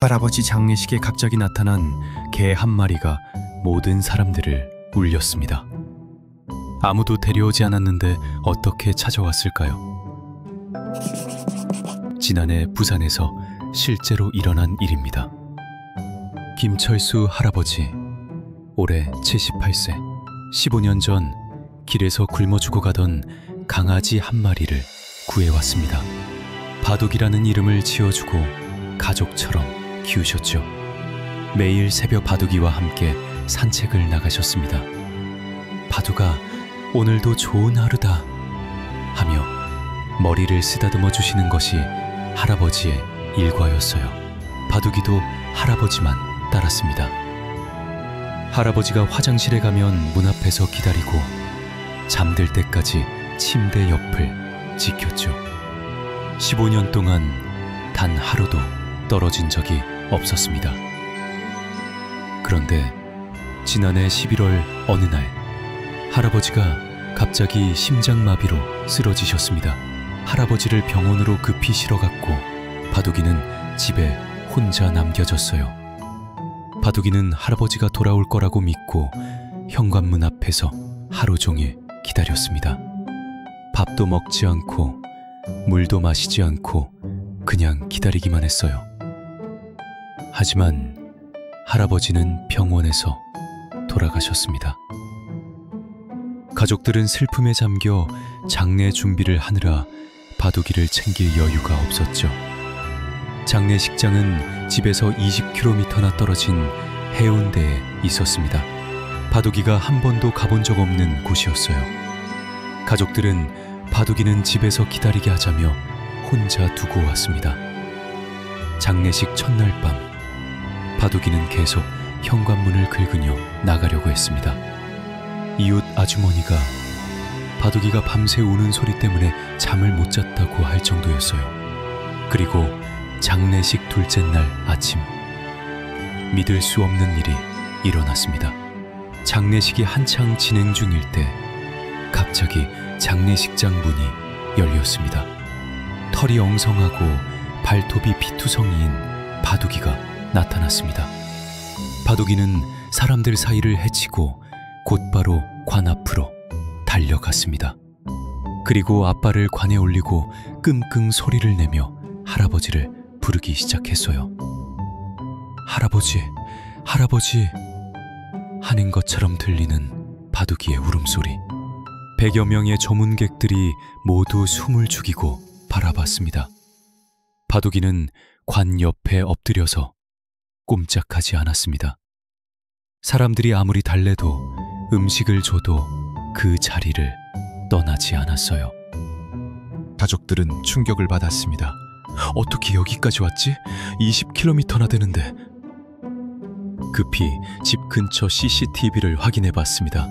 할아버지 장례식에 갑자기 나타난 개 한 마리가 모든 사람들을 울렸습니다. 아무도 데려오지 않았는데 어떻게 찾아왔을까요? 지난해 부산에서 실제로 일어난 일입니다. 김철수 할아버지, 올해 78세, 15년 전 길에서 굶어 죽어가던 강아지 한 마리를 구해왔습니다. 바둑이라는 이름을 지어주고 가족처럼 키우셨죠. 매일 새벽 바둑이와 함께 산책을 나가셨습니다. 바둑아, 오늘도 좋은 하루다 하며 머리를 쓰다듬어 주시는 것이 할아버지의 일과였어요. 바둑이도 할아버지만 따랐습니다. 할아버지가 화장실에 가면 문 앞에서 기다리고 잠들 때까지 침대 옆을 지켰죠. 15년 동안 단 하루도 떨어진 적이 없었습니다. 그런데 지난해 11월 어느 날 할아버지가 갑자기 심장마비로 쓰러지셨습니다. 할아버지를 병원으로 급히 실어갔고 바둑이는 집에 혼자 남겨졌어요. 바둑이는 할아버지가 돌아올 거라고 믿고 현관문 앞에서 하루 종일 기다렸습니다. 밥도 먹지 않고 물도 마시지 않고 그냥 기다리기만 했어요. 하지만 할아버지는 병원에서 돌아가셨습니다. 가족들은 슬픔에 잠겨 장례 준비를 하느라 바둑이를 챙길 여유가 없었죠. 장례식장은 집에서 20km나 떨어진 해운대에 있었습니다. 바둑이가 한 번도 가본 적 없는 곳이었어요. 가족들은 바둑이는 집에서 기다리게 하자며 혼자 두고 왔습니다. 장례식 첫날 밤, 바둑이는 계속 현관문을 긁으며 나가려고 했습니다. 이웃 아주머니가 바둑이가 밤새 우는 소리 때문에 잠을 못 잤다고 할 정도였어요. 그리고 장례식 둘째 날 아침, 믿을 수 없는 일이 일어났습니다. 장례식이 한창 진행 중일 때 갑자기 장례식장 문이 열렸습니다. 털이 엉성하고 발톱이 피투성이인 바둑이가 나타났습니다. 바둑이는 사람들 사이를 헤치고 곧바로 관 앞으로 달려갔습니다. 그리고 앞발을 관에 올리고 끙끙 소리를 내며 할아버지를 부르기 시작했어요. 할아버지, 할아버지 하는 것처럼 들리는 바둑이의 울음소리. 100여 명의 조문객들이 모두 숨을 죽이고 바라봤습니다. 바둑이는 관 옆에 엎드려서 꼼짝하지 않았습니다. 사람들이 아무리 달래도 음식을 줘도 그 자리를 떠나지 않았어요. 가족들은 충격을 받았습니다. 어떻게 여기까지 왔지? 20km나 되는데. 급히 집 근처 CCTV를 확인해 봤습니다.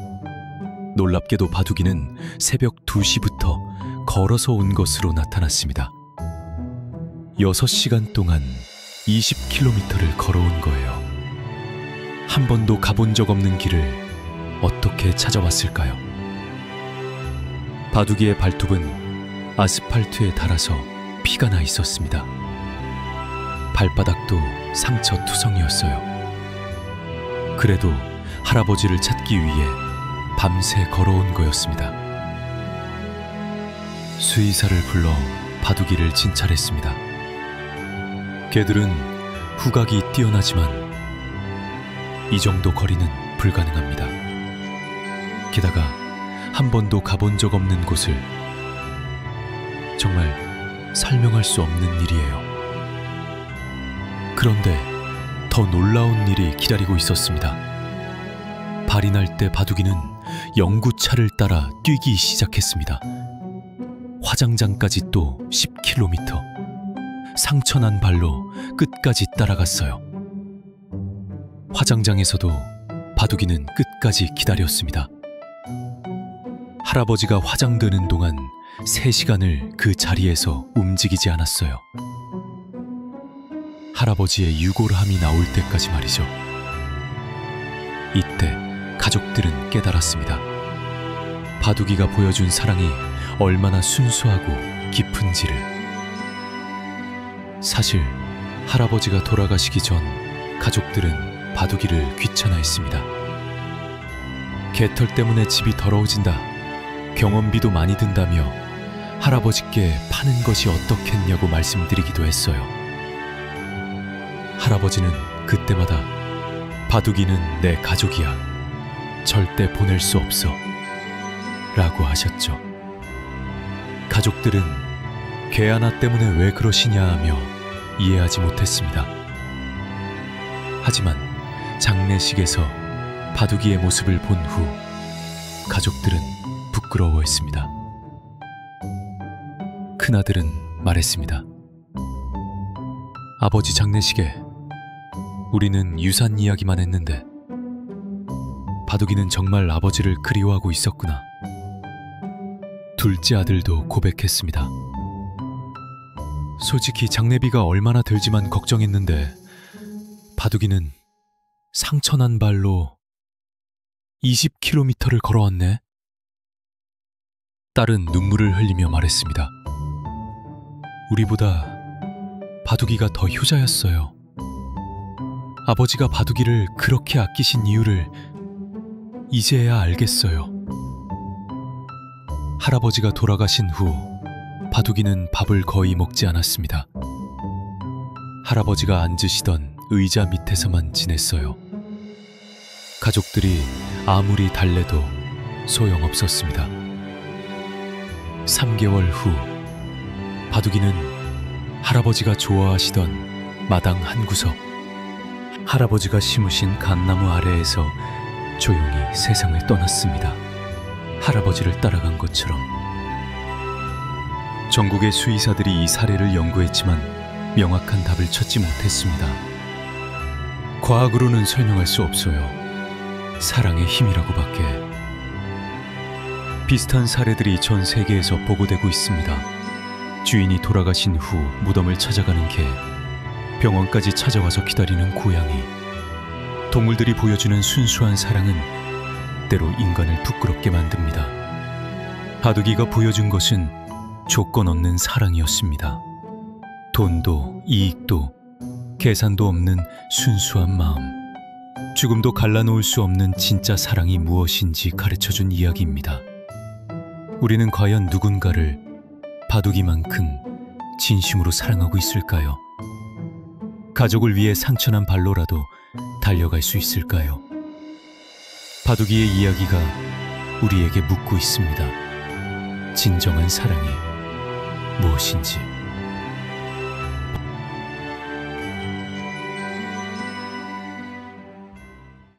놀랍게도 바둑이는 새벽 2시부터 걸어서 온 것으로 나타났습니다. 6시간 동안 20km를 걸어온 거예요. 한 번도 가본 적 없는 길을 어떻게 찾아왔을까요? 바둑이의 발톱은 아스팔트에 닳아서 피가 나 있었습니다. 발바닥도 상처투성이었어요. 그래도 할아버지를 찾기 위해 밤새 걸어온 거였습니다. 수의사를 불러 바둑이를 진찰했습니다. 개들은 후각이 뛰어나지만 이 정도 거리는 불가능합니다. 게다가 한 번도 가본 적 없는 곳을 정말 설명할 수 없는 일이에요. 그런데 더 놀라운 일이 기다리고 있었습니다. 발이 날 때 바둑이는 영구차를 따라 뛰기 시작했습니다. 화장장까지 또 10km. 상처난 발로 끝까지 따라갔어요. 화장장에서도 바둑이는 끝까지 기다렸습니다. 할아버지가 화장되는 동안 3시간을 그 자리에서 움직이지 않았어요. 할아버지의 유골함이 나올 때까지 말이죠. 이때 가족들은 깨달았습니다. 바둑이가 보여준 사랑이 얼마나 순수하고 깊은지를. 사실 할아버지가 돌아가시기 전 가족들은 바둑이를 귀찮아했습니다. 개털 때문에 집이 더러워진다, 경험비도 많이 든다며 할아버지께 파는 것이 어떻겠냐고 말씀드리기도 했어요. 할아버지는 그때마다 바둑이는 내 가족이야, 절대 보낼 수 없어 라고 하셨죠. 가족들은 개 하나 때문에 왜 그러시냐 하며 이해하지 못했습니다. 하지만 장례식에서 바둑이의 모습을 본 후 가족들은 부끄러워했습니다. 큰아들은 말했습니다. 아버지 장례식에 우리는 유산 이야기만 했는데 바둑이는 정말 아버지를 그리워하고 있었구나. 둘째 아들도 고백했습니다. 솔직히 장례비가 얼마나 들지만 걱정했는데 바둑이는 상처난 발로 20km를 걸어왔네. 딸은 눈물을 흘리며 말했습니다. 우리보다 바둑이가 더 효자였어요. 아버지가 바둑이를 그렇게 아끼신 이유를 이제야 알겠어요. 할아버지가 돌아가신 후 바둑이는 밥을 거의 먹지 않았습니다. 할아버지가 앉으시던 의자 밑에서만 지냈어요. 가족들이 아무리 달래도 소용없었습니다. 3개월 후 바둑이는 할아버지가 좋아하시던 마당 한 구석, 할아버지가 심으신 갓나무 아래에서 조용히 세상을 떠났습니다. 할아버지를 따라간 것처럼. 전국의 수의사들이 이 사례를 연구했지만 명확한 답을 찾지 못했습니다. 과학으로는 설명할 수 없어요. 사랑의 힘이라고밖에. 비슷한 사례들이 전 세계에서 보고되고 있습니다. 주인이 돌아가신 후 무덤을 찾아가는 개, 병원까지 찾아와서 기다리는 고양이. 동물들이 보여주는 순수한 사랑은 때로 인간을 부끄럽게 만듭니다. 바둑이가 보여준 것은 조건 없는 사랑이었습니다. 돈도 이익도 계산도 없는 순수한 마음, 죽음도 갈라놓을 수 없는 진짜 사랑이 무엇인지 가르쳐준 이야기입니다. 우리는 과연 누군가를 바둑이만큼 진심으로 사랑하고 있을까요? 가족을 위해 상처난 발로라도 달려갈 수 있을까요? 바둑이의 이야기가 우리에게 묻고 있습니다. 진정한 사랑이 무엇인지.